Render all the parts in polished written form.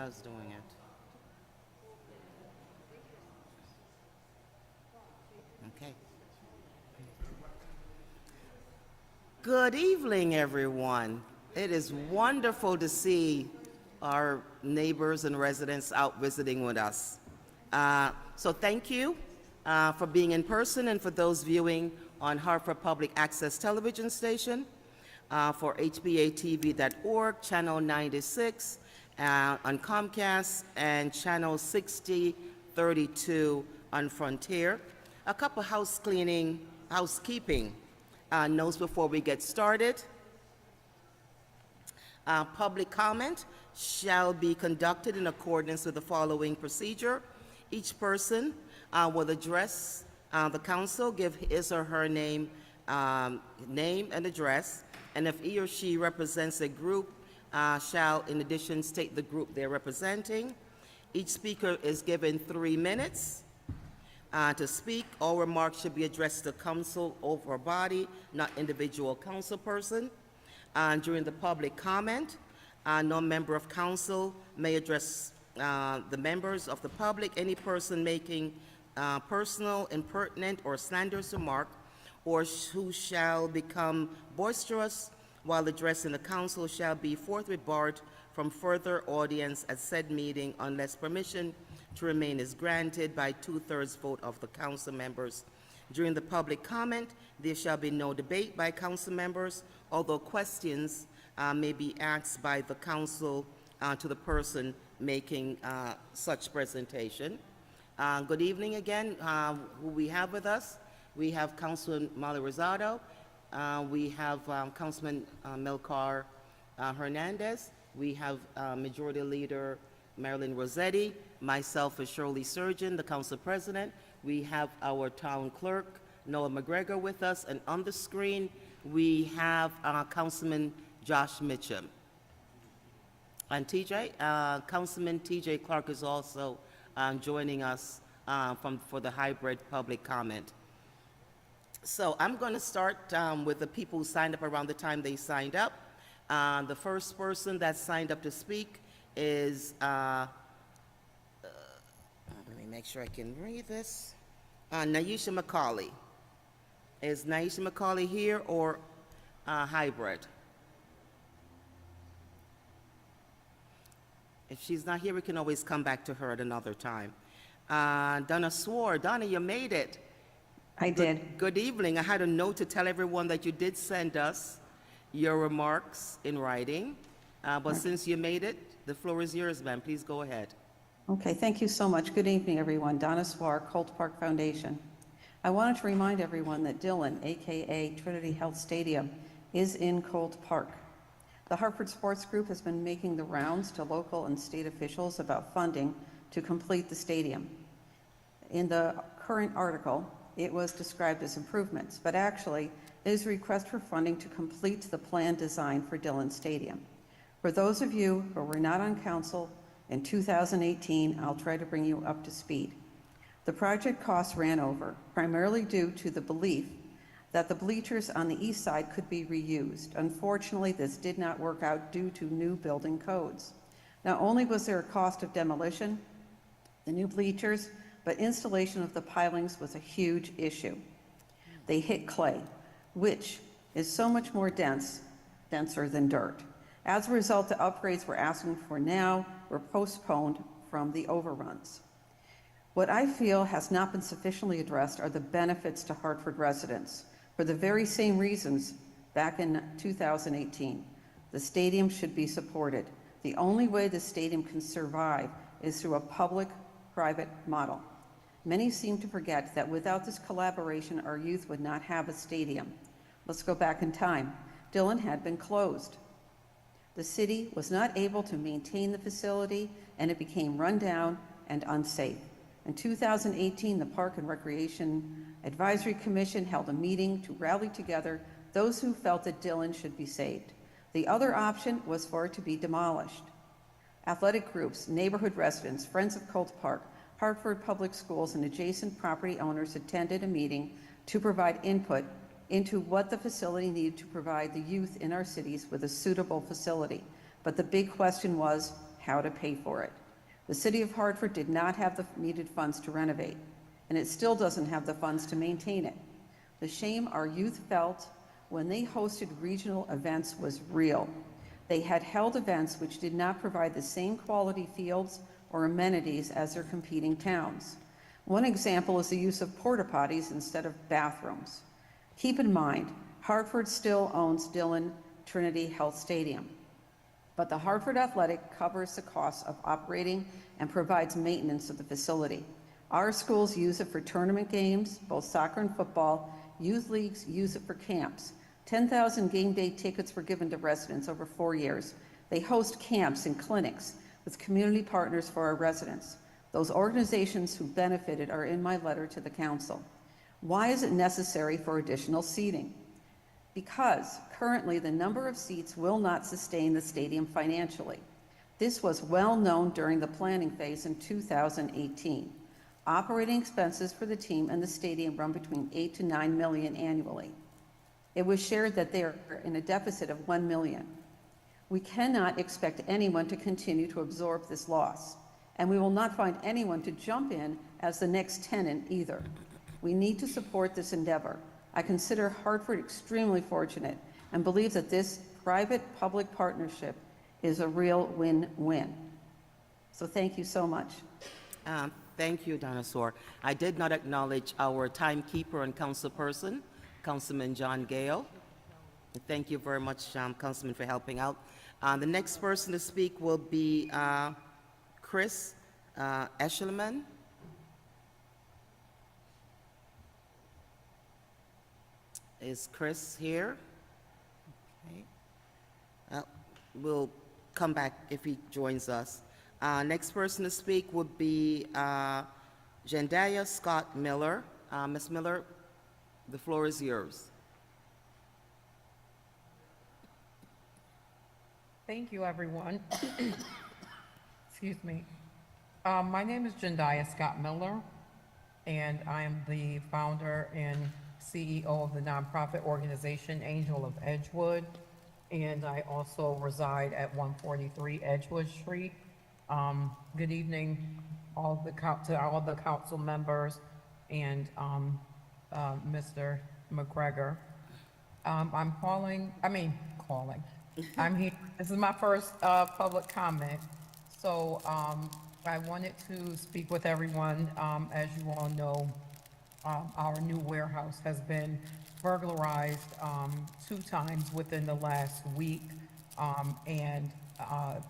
Sheila's doing it. Okay. Good evening, everyone. It is wonderful to see our neighbors and residents out visiting with us. So thank you for being in person, and for those viewing on Hartford Public Access Television Station, for HPA-TV.org, Channel 96, on Comcast, and Channel 6032 on Frontier. A couple housekeeping notes before we get started. Public comment shall be conducted in accordance with the following procedure. Each person will address the council, give his or her name and address, and if he or she represents a group, shall in addition state the group they're representing. Each speaker is given 3 minutes to speak. All remarks should be addressed to council over body, not individual council person. During the public comment, no member of council may address the members of the public. Any person making personal, impertinent, or slanderous remark, or who shall become boisterous while addressing the council, shall be forthwith barred from further audience at said meeting unless permission to remain is granted by 2/3 vote of the council members. During the public comment, there shall be no debate by council members, although questions may be asked by the council to the person making such presentation. Good evening again. Who we have with us? We have Councilman Molly Rosado. We have Councilman Melcar Hernandez. We have Majority Leader Marilyn Rossetti. Myself is Shirley Surgeon, the Council President. We have our Town Clerk, Noah McGregor, with us. And on the screen, we have Councilman Josh Mitchum. And Councilman TJ Clark is also joining us for the hybrid public comment. So I'm going to start with the people who signed up around the time they signed up. The first person that signed up to speak is, let me make sure I can read this, Naisha McCauley. Is Naisha McCauley here or hybrid? If she's not here, we can always come back to her at another time. Donna Swore. Donna, you made it. I did. Good evening. I had a note to tell everyone that you did send us your remarks in writing, but since you made it, the floor is yours, ma'am. Please go ahead. Okay, thank you so much. Good evening, everyone. Donna Swar, Colt Park Foundation. I wanted to remind everyone that Dillon, aka Trinity Health Stadium, is in Colt Park. The Hartford Sports Group has been making the rounds to local and state officials about funding to complete the stadium. In the current article, it was described as improvements, but actually it is a request for funding to complete the planned design for Dillon Stadium. For those of you who were not on council in 2018, I'll try to bring you up to speed. The project costs ran over, primarily due to the belief that the bleachers on the east side could be reused. Unfortunately, this did not work out due to new building codes. Not only was there a cost of demolition, the new bleachers, but installation of the pilings was a huge issue. They hit clay, which is so much more denser than dirt. As a result, the upgrades we're asking for now were postponed from the overruns. What I feel has not been sufficiently addressed are the benefits to Hartford residents. For the very same reasons back in 2018, the stadium should be supported. The only way the stadium can survive is through a public-private model. Many seem to forget that without this collaboration, our youth would not have a stadium. Let's go back in time. Dillon had been closed. The city was not able to maintain the facility, and it became run down and unsafe. In 2018, the Park and Recreation Advisory Commission held a meeting to rally together those who felt that Dillon should be saved. The other option was for it to be demolished. Athletic groups, neighborhood residents, Friends of Colt Park, Hartford Public Schools, and adjacent property owners attended a meeting to provide input into what the facility needed to provide the youth in our cities with a suitable facility. But the big question was, how to pay for it. The city of Hartford did not have the needed funds to renovate, and it still doesn't have the funds to maintain it. The shame our youth felt when they hosted regional events was real. They had held events which did not provide the same quality fields or amenities as their competing towns. One example is the use of porta potties instead of bathrooms. Keep in mind, Hartford still owns Dillon Trinity Health Stadium, but the Hartford Athletic covers the costs of operating and provides maintenance of the facility. Our schools use it for tournament games, both soccer and football. Youth leagues use it for camps. 10,000 game day tickets were given to residents over 4 years. They host camps and clinics with community partners for our residents. Those organizations who benefited are in my letter to the council. Why is it necessary for additional seating? Because currently the number of seats will not sustain the stadium financially. This was well known during the planning phase in 2018. Operating expenses for the team and the stadium run between $8 to $9 million annually. It was shared that they are in a deficit of $1 million. We cannot expect anyone to continue to absorb this loss, and we will not find anyone to jump in as the next tenant either. We need to support this endeavor. I consider Hartford extremely fortunate and believe that this private-public partnership is a real win-win. So thank you so much. Thank you, Donna Soar. I did not acknowledge our timekeeper and councilperson, Councilman John Gale. Thank you very much, Councilman, for helping out. The next person to speak will be Chris Eshelman. Is Chris here? Okay. We'll come back if he joins us. Next person to speak would be Jendaya Scott Miller. Ms. Miller, the floor is yours. Thank you, everyone. Excuse me. My name is Jendaya Scott Miller, and I am the founder and CEO of the nonprofit organization Angel of Edgewood, and I also reside at 143 Edgewood Street. Good evening, to all the council members and Mr. McGregor. I'm here. This is my first public comment. So I wanted to speak with everyone. As you all know, our new warehouse has been burglarized 2 times within the last week, and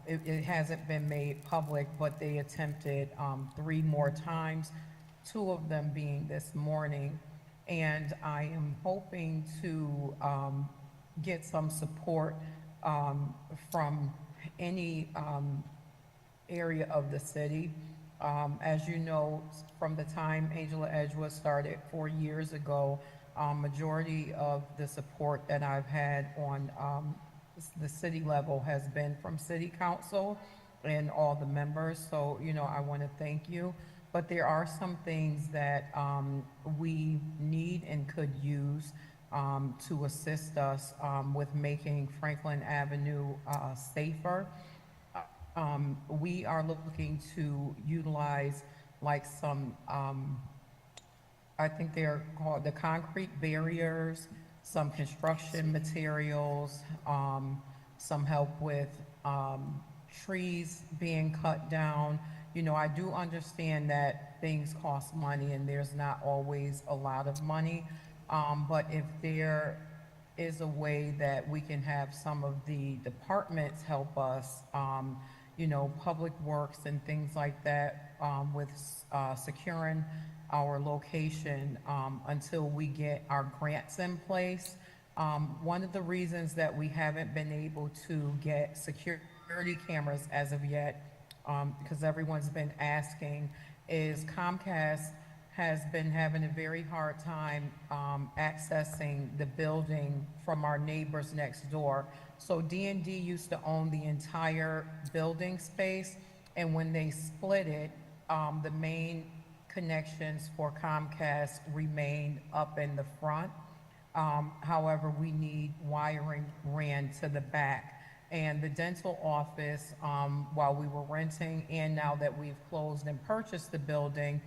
it hasn't been made public, but they attempted 3 more times, 2 of them being this morning. And I am hoping to get some support from any area of the city. As you know, from the time Angel of Edgewood started 4 years ago, majority of the support that I've had on the city level has been from city council and all the members. So, I want to thank you. But there are some things that we need and could use to assist us with making Franklin Avenue safer. We are looking to utilize like some, I think they're called the concrete barriers, some construction materials, some help with trees being cut down. I do understand that things cost money and there's not always a lot of money, but if there is a way that we can have some of the departments help us, public works and things like that, with securing our location until we get our grants in place. One of the reasons that we haven't been able to get security cameras as of yet, because everyone's been asking, is Comcast has been having a very hard time accessing the building from our neighbors next door. So D&D used to own the entire building space, and when they split it, the main connections for Comcast remained up in the front. However, we need wiring ran to the back. And the dental office, while we were renting and now that we've closed and purchased the building,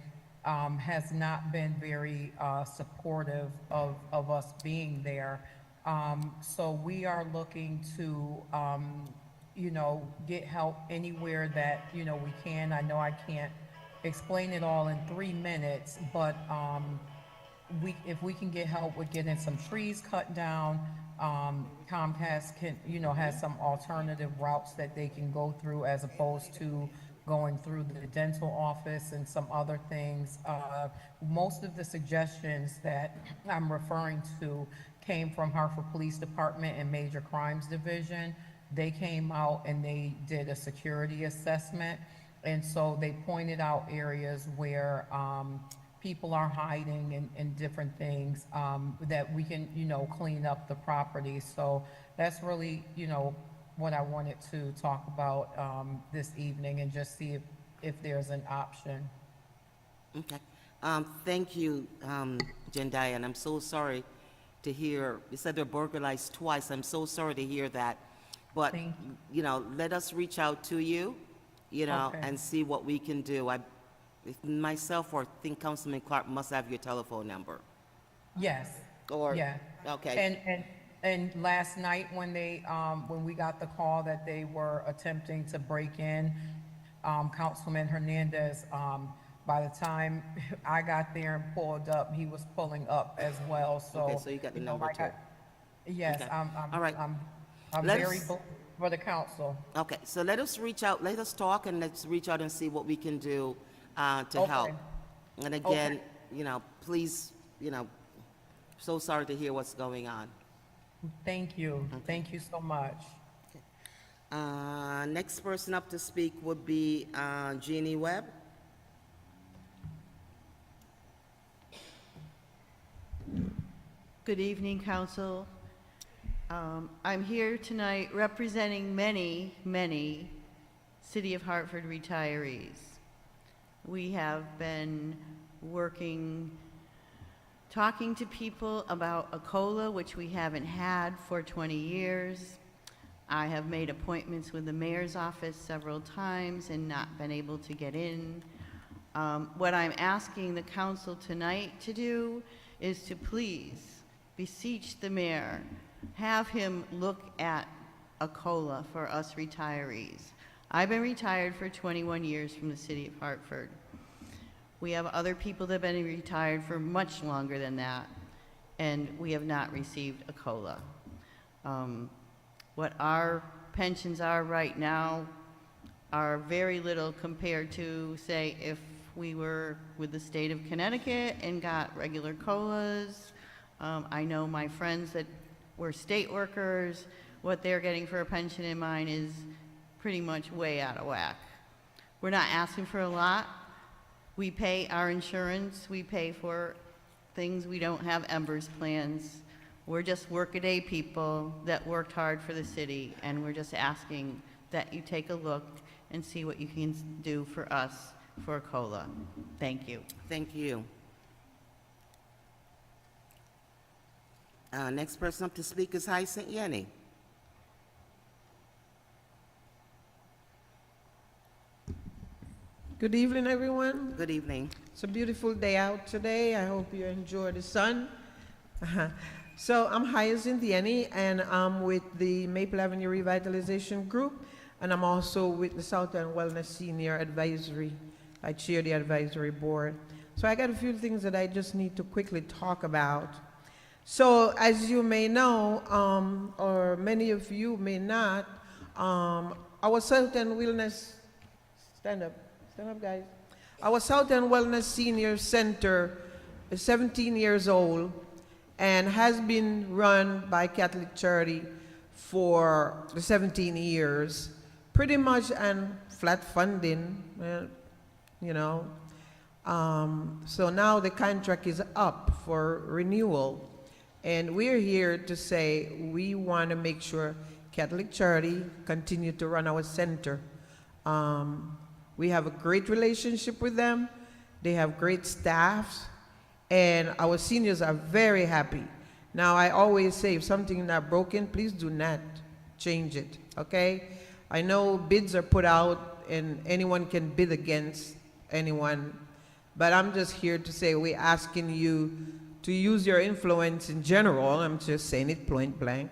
has not been very supportive of us being there. So we are looking to, get help anywhere that, we can. I know I can't explain it all in 3 minutes, but if we can get help with getting some trees cut down, Comcast can, has some alternative routes that they can go through as opposed to going through the dental office and some other things. Most of the suggestions that I'm referring to came from Hartford Police Department and Major Crimes Division. They came out and they did a security assessment. And so they pointed out areas where people are hiding and different things that we can, clean up the property. So that's really, what I wanted to talk about this evening and just see if there's an option. Okay. Thank you, Jendai, and I'm so sorry to hear, you said they're burglarized twice. I'm so sorry to hear that. But, Thank let us reach out to you, Okay. and see what we can do. Myself or I think Councilman Clark must have your telephone number. Yes. Or, Yeah. okay. And last night when when we got the call that they were attempting to break in, Councilman Hernandez, by the time I got there and pulled up, he was pulling up as well, so. Okay, so you got the number too. Yes, Okay. I'm All right. I'm Let very us- bullish for the council. Okay, so let us reach out, let us talk, and let's reach out and see what we can do to Okay. help. And again, please, so sorry to hear what's going on. Thank you. Thank you so much. Next person up to speak would be Jeannie Webb. Good evening, Council. I'm here tonight representing many City of Hartford retirees. We have been talking to people about a COLA, which we haven't had for 20 years. I have made appointments with the mayor's office several times and not been able to get in. What I'm asking the council tonight to do is to please beseech the mayor, have him look at a COLA for us retirees. I've been retired for 21 years from the city of Hartford. We have other people that have been retired for much longer than that, and we have not received a COLA. What our pensions are right now are very little compared to, say, if we were with the state of Connecticut and got regular COLAs. I know my friends that were state workers, what they're getting for a pension in mine is pretty much way out of whack. We're not asking for a lot. We pay our insurance, we pay for things, we don't have Embers plans. We're just workaday people that worked hard for the city, and we're just asking that you take a look and see what you can do for us for a COLA. Thank you. Thank you. Next person up to speak is Hyacinth Yenny. Good evening, everyone. Good evening. It's a beautiful day out today. I hope you enjoy the sun. So I'm Hyacinth Yenny, and I'm with the Maple Avenue Revitalization Group, and I'm also with the South End Wellness Senior Advisory. I chair the advisory board. So I got a few things that I just need to quickly talk about. So as you may know, or many of you may not, our South End Wellness, stand up guys. Our South End Wellness Senior Center is 17 years old and has been run by Catholic Charity for the 17 years, pretty much on flat funding, so now the contract is up for renewal. And we're here to say we want to make sure Catholic Charity continue to run our center. We have a great relationship with them. They have great staffs, and our seniors are very happy. Now, I always say, if something is not broken, please do not change it, okay? I know bids are put out and anyone can bid against anyone, but I'm just here to say we're asking you to use your influence in general, I'm just saying it point blank,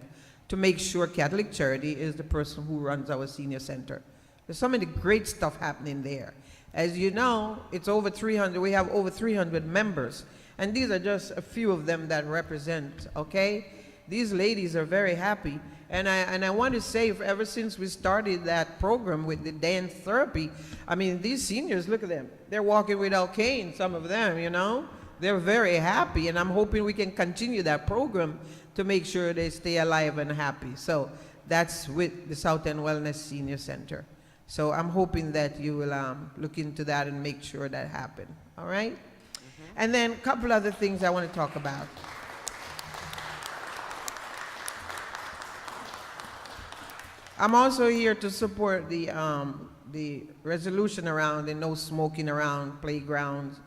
to make sure Catholic Charity is the person who runs our senior center. There's so many great stuff happening there. As you know, it's over 300, we have over 300 members, and these are just a few of them that represent, okay? These ladies are very happy, and I want to say, ever since we started that program with the dance therapy, I mean, these seniors, look at them. They're walking without cane, some of them, you know? They're very happy, and I'm hoping we can continue that program to make sure they stay alive and happy. So that's with the South End Wellness Senior Center. So I'm hoping that you will look into that and make sure that happens, all right? And then a couple other things I want to talk about. I'm also here to support the resolution around the no smoking around playgrounds.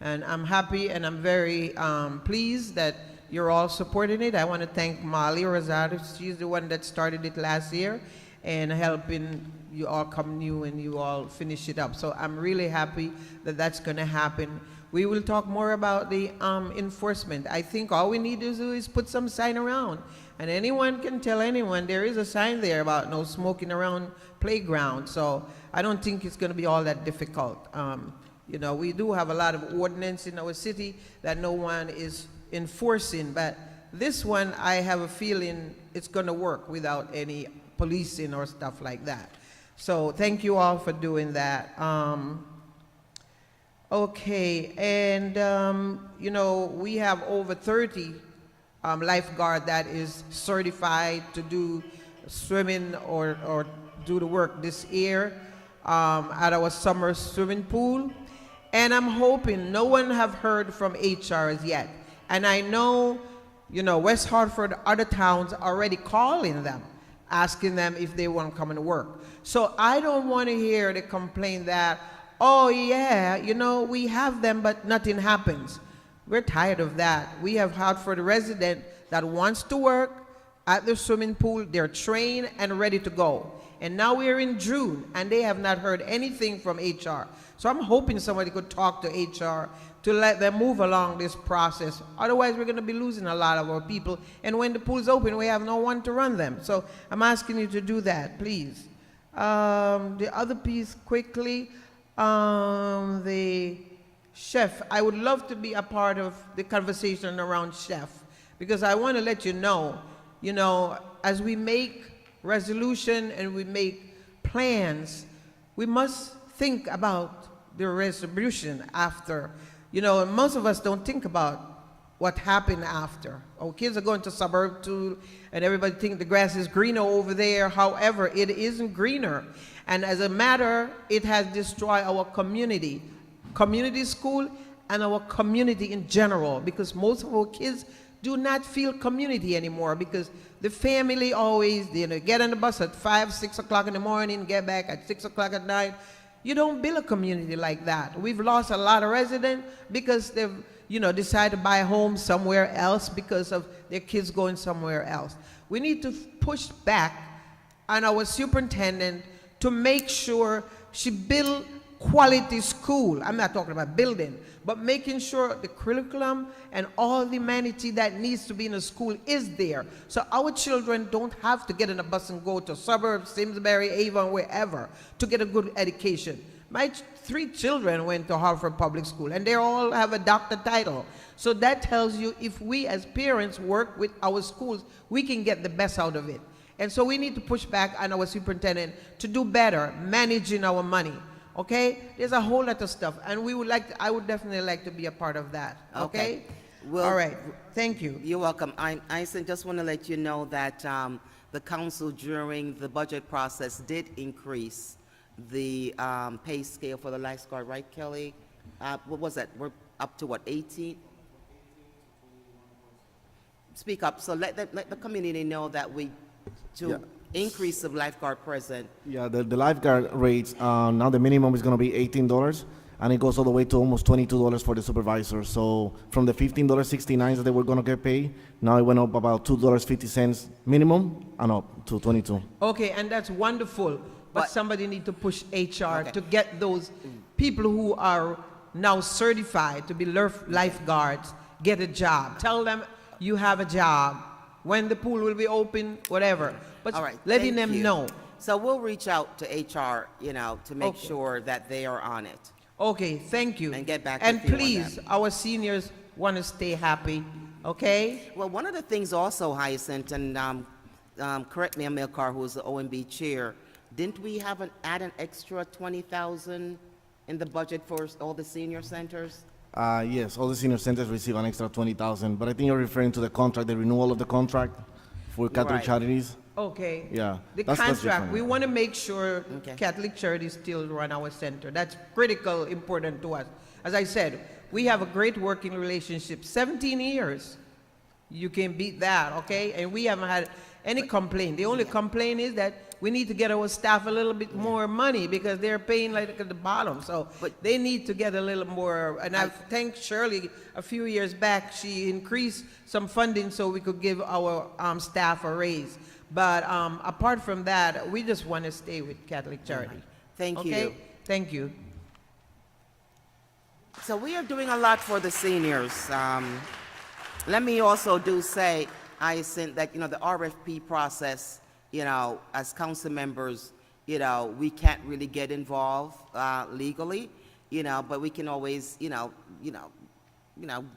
And I'm happy and I'm very pleased that you're all supporting it. I want to thank Molly Rosado. She's the one that started it last year and helping you all come new and you all finish it up. So I'm really happy that that's going to happen. We will talk more about the enforcement. I think all we need to do is put some sign around. And anyone can tell anyone there is a sign there about no smoking around playground. So I don't think it's going to be all that difficult. You know, we do have a lot of ordinance in our city that no one is enforcing, but this one, I have a feeling it's going to work without any policing or stuff like that. So thank you all for doing that. Okay, and you know, we have over 30 lifeguard that is certified to do swimming or do the work this year at our summer swimming pool. And I'm hoping no one have heard from HR as yet. And I know, you know, West Hartford, other towns are already calling them, asking them if they want to come and work. So I don't want to hear the complaint that, oh yeah, you know, we have them, but nothing happens. We're tired of that. We have Hartford resident that wants to work at the swimming pool. They're trained and ready to go. And now we're in June, and they have not heard anything from HR. So I'm hoping somebody could talk to HR to let them move along this process. Otherwise, we're going to be losing a lot of our people. And when the pool's open, we have no one to run them. So I'm asking you to do that, please. The other piece, quickly, the chef. I would love to be a part of the conversation around chef, because I want to let you know, as we make resolution and we make plans, we must think about the retribution after. Most of us don't think about what happened after. Our kids are going to suburb too, and everybody thinks the grass is greener over there. However, it isn't greener. And as a matter, it has destroyed our community school, and our community in general, because most of our kids do not feel community anymore, because the family always, get on the bus at 5, 6 o'clock in the morning, get back at 6 o'clock at night. You don't build a community like that. We've lost a lot of residents because they've, decided to buy a home somewhere else because of their kids going somewhere else. We need to push back on our superintendent to make sure she build quality school. I'm not talking about building, but making sure the curriculum and all the humanity that needs to be in a school is there. So our children don't have to get in a bus and go to suburbs, Simsbury, Avon, wherever, to get a good education. My 3 children went to Hartford Public School, and they all have a doctor title. So that tells you if we as parents work with our schools, we can get the best out of it. And so we need to push back on our superintendent to do better managing our money. Okay, there's a whole lot of stuff, and I would definitely like to be a part of that. Okay. Well, all right. Thank you. You're welcome. I just want to let you know that the council during the budget process did increase the pay scale for the lifeguard, right, Kelly? What was that? We're up to what, 18? Speak up. So let the community know that increase of lifeguard present. Yeah, the lifeguard rates, now the minimum is going to be $18, and it goes all the way to almost $22 for the supervisor. So from the $15.69 that they were gonna get paid, now it went up about $2.50 minimum and up to 22. Okay, and that's wonderful, but But- somebody need to push HR Okay. to get those people who are now certified to be lifeguards, get a job. Tell them you have a job, when the pool will be open, whatever. But All right, letting thank them you. know. So we'll reach out to HR, to make Okay. sure that they are on it. Okay, thank you. And get back And with you on please, that. our seniors want to stay happy, okay? Well, one of the things also, Hyacinth, and correct me, Amilcar, who is the OMB chair, didn't we add an extra 20,000 in the budget for all the senior centers? Yes, all the senior centers receive an extra 20,000, but I think you're referring to the contract, the renewal of the contract for Catholic Right. Charities. Okay. Yeah, The that's contract, different. we want to make sure Okay. Catholic Charities still run our center. That's critical, important to us. As I said, we have a great working relationship, 17 years. You can beat that, okay? And we haven't had any complaint. The only complaint is that we need to get our staff a little bit more money because they're paying like at the bottom. So they need to get a little more. And I thank Shirley a few years back, she increased some funding so we could give our staff a raise. But apart from that, we just want to stay with Catholic Charity. Thank Okay? you. Thank you. So we are doing a lot for the seniors. Let me also say, Hyacinth, that, the RFP process, as council members, we can't really get involved legally, but we can always,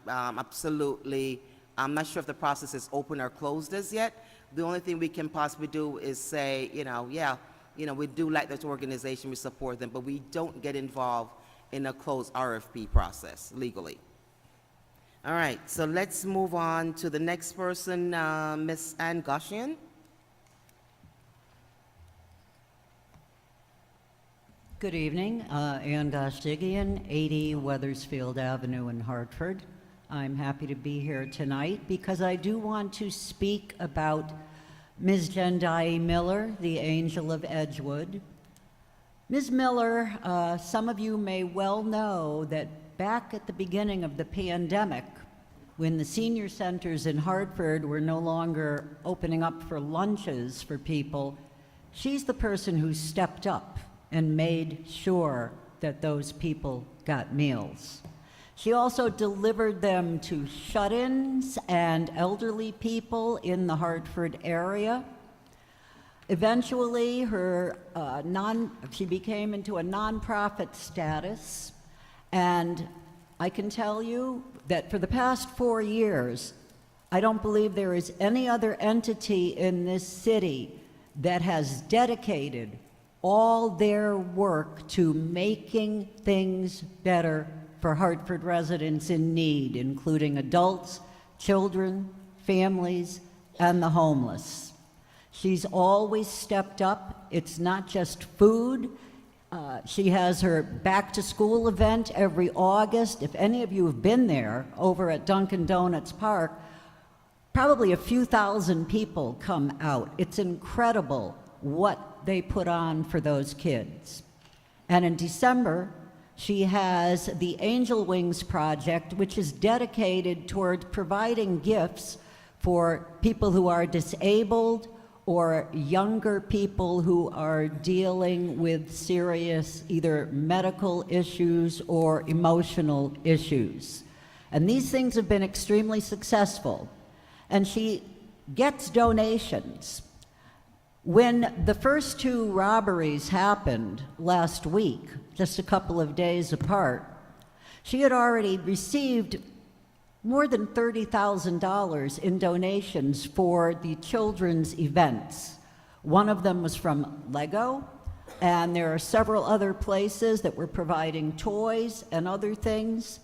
absolutely, I'm not sure if the process is open or closed as yet. The only thing we can possibly do is say, we do like this organization, we support them, but we don't get involved in a closed RFP process legally. All right, so let's move on to the next person, Ms. Ann Goshian. Good evening, Ann Gostigian, 80 Weathersfield Avenue in Hartford. I'm happy to be here tonight because I do want to speak about Ms. Jendai Miller, the Angel of Edgewood. Ms. Miller, some of you may well know that back at the beginning of the pandemic, when the senior centers in Hartford were no longer opening up for lunches for people, she's the person who stepped up and made sure that those people got meals. She also delivered them to shut-ins and elderly people in the Hartford area. Eventually, she became into a nonprofit status, and I can tell you that for the past 4 years, I don't believe there is any other entity in this city that has dedicated all their work to making things better for Hartford residents in need, including adults, children, families, and the homeless. She's always stepped up. It's not just food. She has her back-to-school event every August. If any of you have been there over at Dunkin' Donuts Park, probably a few thousand people come out. It's incredible what they put on for those kids. And in December, she has the Angel Wings Project, which is dedicated toward providing gifts for people who are disabled or younger people who are dealing with serious either medical issues or emotional issues. And these things have been extremely successful. And she gets donations. When the first 2 robberies happened last week, just a couple of days apart, she had already received more than $30,000 in donations for the children's events. One of them was from Lego, and there are several other places that were providing toys and other things.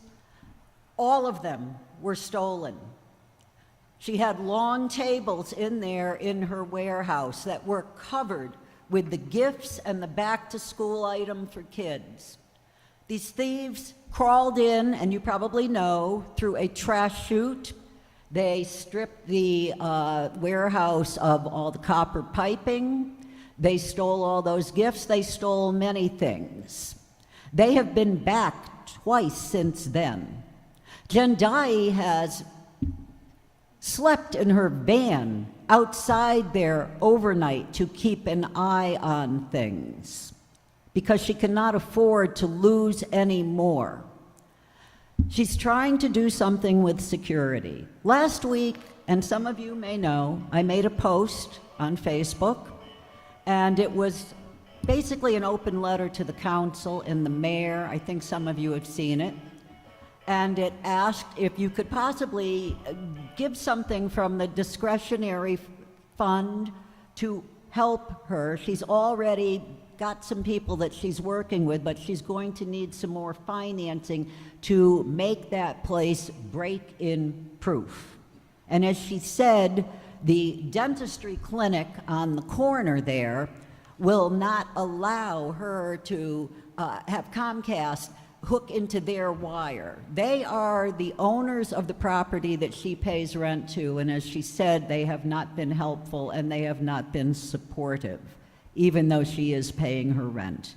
All of them were stolen. She had long tables in there in her warehouse that were covered with the gifts and the back-to-school item for kids. These thieves crawled in, and you probably know, through a trash chute. They stripped the warehouse of all the copper piping. They stole all those gifts. They stole many things. They have been back twice since then. Jendai has slept in her van outside there overnight to keep an eye on things because she cannot afford to lose any more. She's trying to do something with security. Last week, and some of you may know, I made a post on Facebook, and it was basically an open letter to the council and the mayor. I think some of you have seen it. And it asked if you could possibly give something from the discretionary fund to help her. She's already got some people that she's working with, but she's going to need some more financing to make that place break-in proof. And as she said, the dentistry clinic on the corner there will not allow her to have Comcast hook into their wire. They are the owners of the property that she pays rent to, and as she said, they have not been helpful and they have not been supportive, even though she is paying her rent.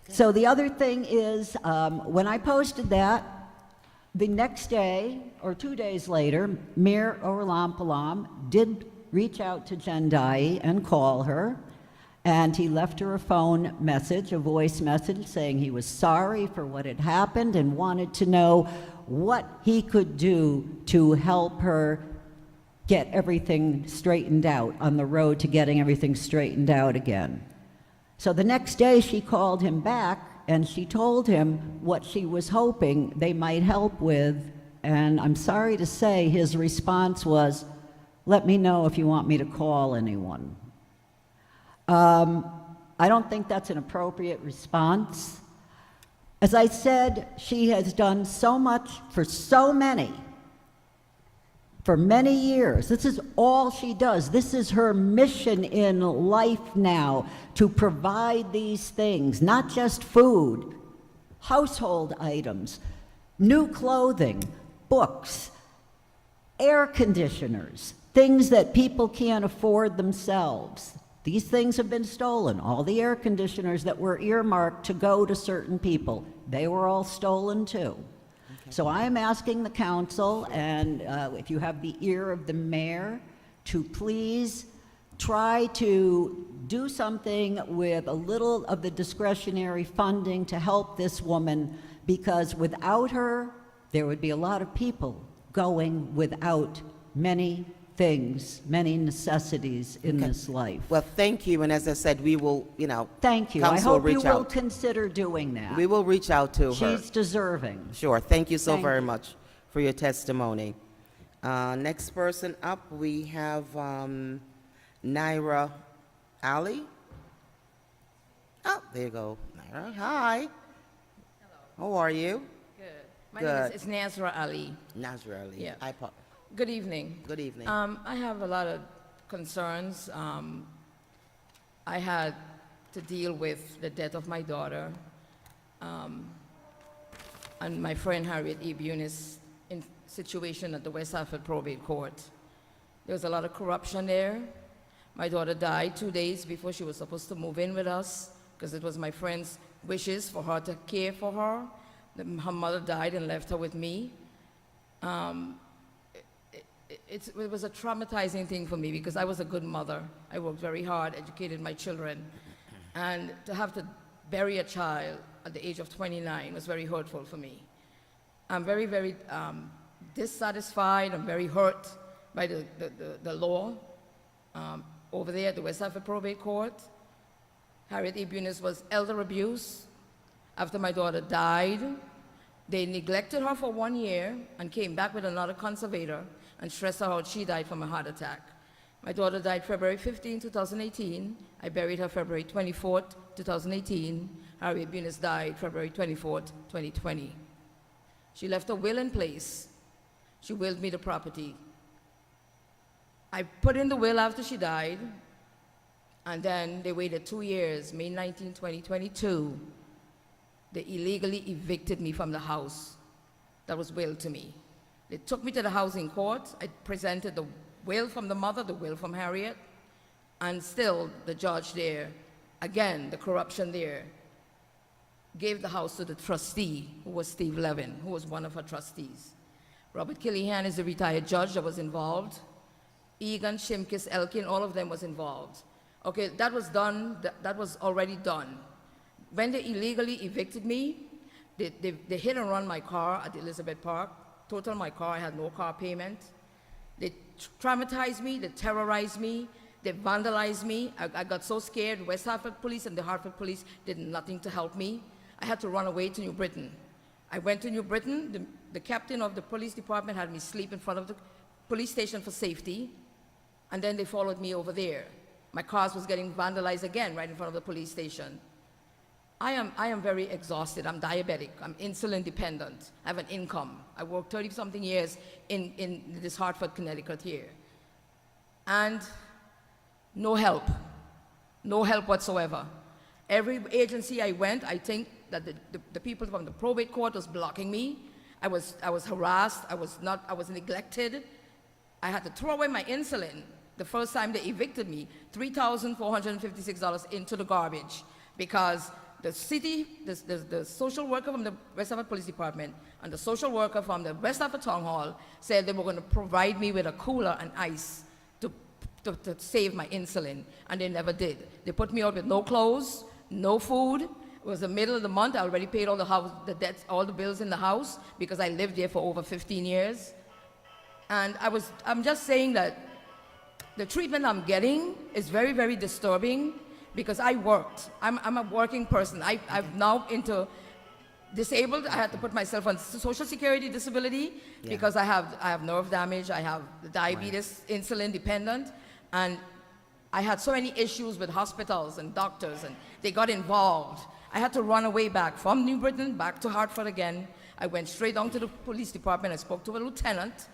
So the other thing is, when I posted that, the next day, or 2 days later, Mayor Orlampalam did reach out to Jendai and call her, and he left her a phone message, a voice message, saying he was sorry for what had happened and wanted to know what he could do to help her get everything straightened out, on the road to getting everything straightened out again. So the next day she called him back and she told him what she was hoping they might help with, and I'm sorry to say his response was, "Let me know if you want me to call anyone." I don't think that's an appropriate response. As I said, she has done so much for so many, for many years. This is all she does. This is her mission in life now, to provide these things, not just food, household items, new clothing, books, air conditioners, things that people can't afford themselves. These things have been stolen. All the air conditioners that were earmarked to go to certain people, they were all stolen too. So I am asking the council, and if you have the ear of the mayor, to please try to do something with a little of the discretionary funding to help this woman, because without her, there would be a lot of people going without many things, many necessities in this life. Well, thank you, and as I said, we will, Thank you. I council will hope you reach will out. consider doing that. We will reach out to her. She's deserving. Sure, thank you so Thank very you. much for your testimony. Next person up, we have Naira Ali. Oh, there you go, Naira. Hi. How are you? Good. My Good. name is Nazra Ali. Nazra Ali. Yeah. iPod. Good evening. Good evening. I have a lot of concerns. I had to deal with the death of my daughter and my friend Harriet E. Bunis in situation at the West Hartford Probate Court. There was a lot of corruption there. My daughter died 2 days before she was supposed to move in with us because it was my friend's wishes for her to care for her. Her mother died and left her with me. It was a traumatizing thing for me because I was a good mother. I worked very hard, educated my children. And to have to bury a child at the age of 29 was very hurtful for me. I'm very, very dissatisfied. I'm very hurt by the law over there at the West Hartford Probate Court. Harriet E. Bunis was elder abuse. After my daughter died, they neglected her for 1 year and came back with another conservator and stressed her out she died from a heart attack. My daughter died February 15, 2018. I buried her February 24, 2018. Harriet Bunis died February 24, 2020. She left a will in place. She willed me the property. I put in the will after she died, and then they waited 2 years, May 19, 2022. They illegally evicted me from the house that was willed to me. They took me to the housing court. I presented the will from the mother, the will from Harriet, and still the judge there, again, the corruption there. gave the house to the trustee, who was Steve Levin, who was one of her trustees. Robert Killihan is the retired judge that was involved. Egan, Shimkis, Elkin, all of them was involved. Okay, that was done, that was already done. When they illegally evicted me, they hit and run my car at Elizabeth Park, totaled my car, I had no car payment. They traumatized me, they terrorized me, they vandalized me. I got so scared. West Hartford Police and the Hartford Police did nothing to help me. I had to run away to New Britain. I went to New Britain. The captain of the police department had me sleep in front of the police station for safety, and then they followed me over there. My car was getting vandalized again right in front of the police station. I am very exhausted. I'm diabetic. I'm insulin dependent. I have an income. I worked 30-something years in this Hartford, Connecticut here. And no help whatsoever. Every agency I went, I think that the people from the probate court was blocking me. I was harassed. I was neglected. I had to throw away my insulin the first time they evicted me, $3,456 into the garbage, because the city, the social worker from the West Hartford Police Department and the social worker from the West Hartford Town Hall said they were going to provide me with a cooler and ice to save my insulin, and they never did. They put me out with no clothes, no food. It was the middle of the month. I already paid all the debts, all the bills in the house, because I lived there for over 15 years. And I'm just saying that the treatment I'm getting is very, very disturbing, because I worked. I'm a working person. I'm now into disabled. I had to put myself on Social Security disability because I have nerve damage. I have diabetes, insulin dependent, and I had so many issues with hospitals and doctors, and they got involved. I had to run away back from New Britain back to Hartford again. I went straight down to the police department. I spoke to a lieutenant,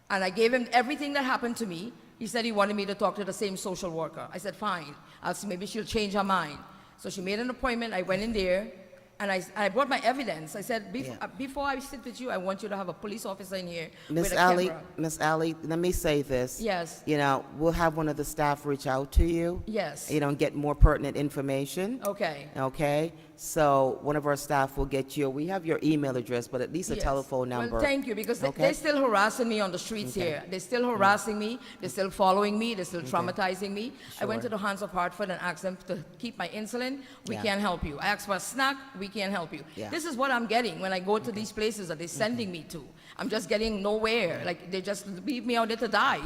and I gave him everything that happened to me. He said he wanted me to talk to the same social worker. I said, fine. I'll see, maybe she'll change her mind. So she made an appointment. I went in there, and I brought my evidence. I said, before I sit with you, I want you to have a police officer in here with a camera. Miss Alley, let me say this. Yes. You know, we'll have one of the staff reach out to you. Yes. You know, and get more pertinent information. Okay. Okay? So one of our staff will get you, we have your email address, but at least a Yes. telephone number. Well, thank you, because Okay. they're still harassing me on the streets here. They're still harassing me. They're still following me. They're still traumatizing me. I went to the Hands of Hartford and asked them to keep my insulin. We can't help you. I asked for a snack. We can't help you. Yeah. This is what I'm getting when I go to these places that they're sending me to. I'm just getting nowhere. Like, they just leave me out there to die.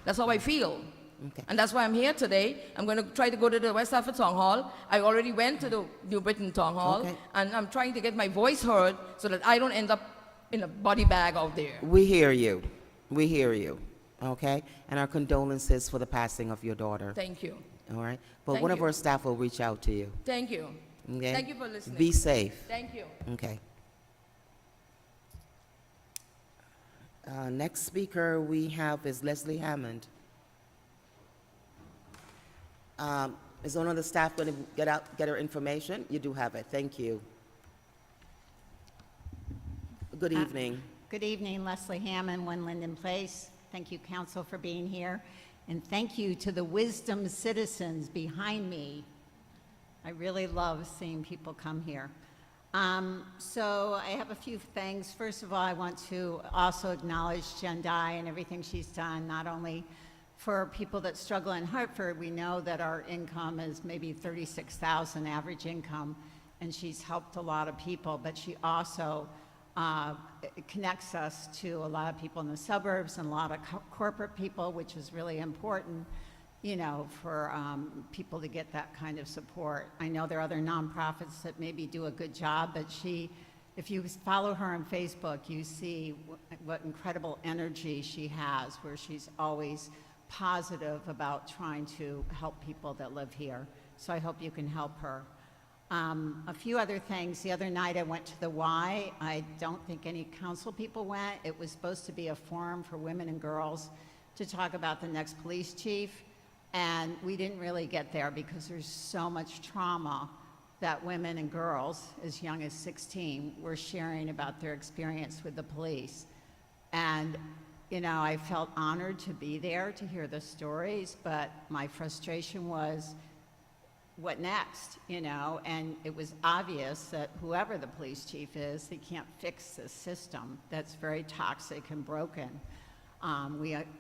That's how I feel. Okay. And that's why I'm here today. I'm going to try to go to the West Hartford Town Hall. I already went to the New Britain Town Hall, Okay. and I'm trying to get my voice heard so that I don't end up in a body bag out there. We hear you. We hear you. Okay? And our condolences for the passing of your daughter. Thank you. All right? But Thank one of you. our staff will reach out to you. Thank you. Okay? Thank you for listening. Be safe. Thank you. Okay. Next speaker we have is Leslie Hammond. Is one of the staff going to get her information? You do have it. Thank you. Good evening. Good evening, Leslie Hammond, 1 Linden Place. Thank you, council, for being here. And thank you to the wisdom citizens behind me. I really love seeing people come here. So I have a few things. First of all, I want to also acknowledge Jen Dye and everything she's done, not only for people that struggle in Hartford. We know that our income is maybe $36,000 average income, and she's helped a lot of people, but she also connects us to a lot of people in the suburbs and a lot of corporate people, which is really important, you know, for people to get that kind of support. I know there are other nonprofits that maybe do a good job, but if you follow her on Facebook, you see what incredible energy she has, where she's always positive about trying to help people that live here. So I hope you can help her. A few other things. The other night I went to the Y. I don't think any council people went. It was supposed to be a forum for women and girls to talk about the next police chief. And we didn't really get there because there's so much trauma that women and girls as young as 16 were sharing about their experience with the police. And you know, I felt honored to be there to hear the stories, but my frustration was what next, you know? And it was obvious that whoever the police chief is, they can't fix this system that's very toxic and broken.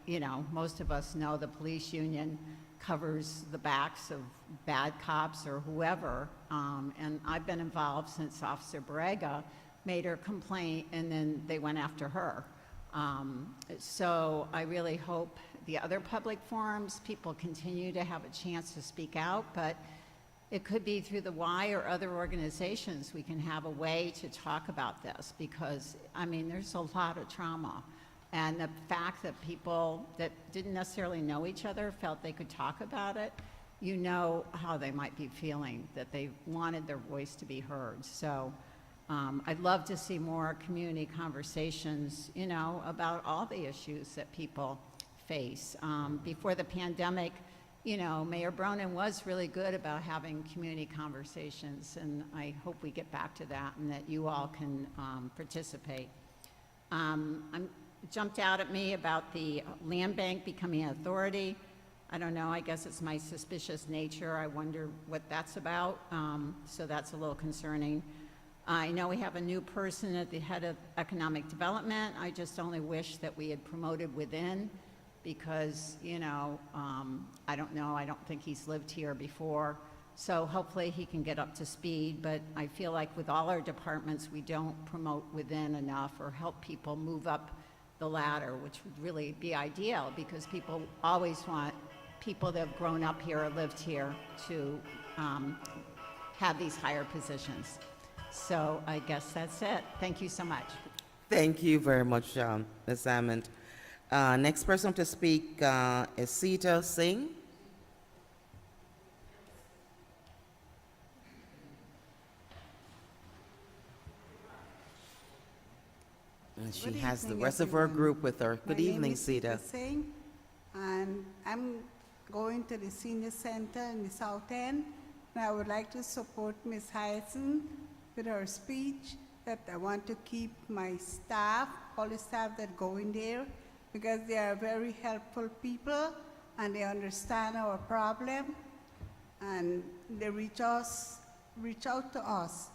You know, most of us know the police union covers the backs of bad cops or whoever. And I've been involved since Officer Barrega made her complaint, and then they went after her. So I really hope the other public forums, people continue to have a chance to speak out, but it could be through the Y or other organizations we can have a way to talk about this, because, I mean, there's a lot of trauma. And the fact that people that didn't necessarily know each other felt they could talk about it, you know how they might be feeling, that they wanted their voice to be heard. So I'd love to see more community conversations, you know, about all the issues that people face. Before the pandemic, you know, Mayor Bronin was really good about having community conversations, and I hope we get back to that and that you all can participate. Jumped out at me about the land bank becoming an authority. I don't know, I guess it's my suspicious nature. I wonder what that's about, so that's a little concerning. I know we have a new person at the head of economic development. I just only wish that we had promoted within, because, you know, I don't know, I don't think he's lived here before. So hopefully he can get up to speed, but I feel like with all our departments, we don't promote within enough or help people move up the ladder, which would really be ideal, because people always want people that have grown up here or lived here to have these higher positions. So I guess that's it. Thank you so much. Thank you very much, Ms. Hammond. Next person to speak is Sita Singh. And she Good has the evening, rest of her everyone. group with her. Good My evening, name is Sita. Singh, and I'm going to the senior center in the South End, and I would like to support Ms. Hyacinth with her speech that I want to keep my staff, all the staff that go in there, because they are very helpful people, and they understand our problem, and they reach out to us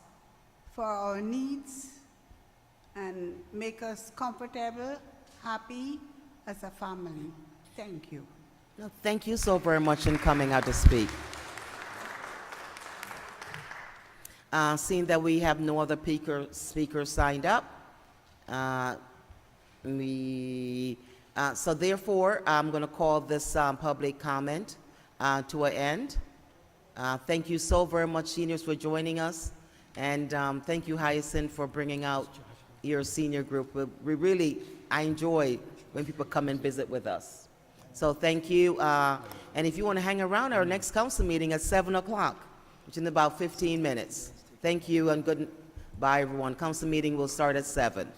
for our needs, and make us comfortable, happy as a family. Thank you. No, thank you so very much in coming out to speak. Seeing that we have no other speakers signed up, so therefore, I'm going to call this public comment to an end. Thank you so very much, seniors, for joining us, and thank you, Hyacinth, for bringing out your senior group. I enjoy when people come and visit with us. So thank you, and if you want to hang around, our next council meeting at 7 o'clock, which is in about 15 minutes. Thank you, and goodbye, everyone. Council meeting will start at 7.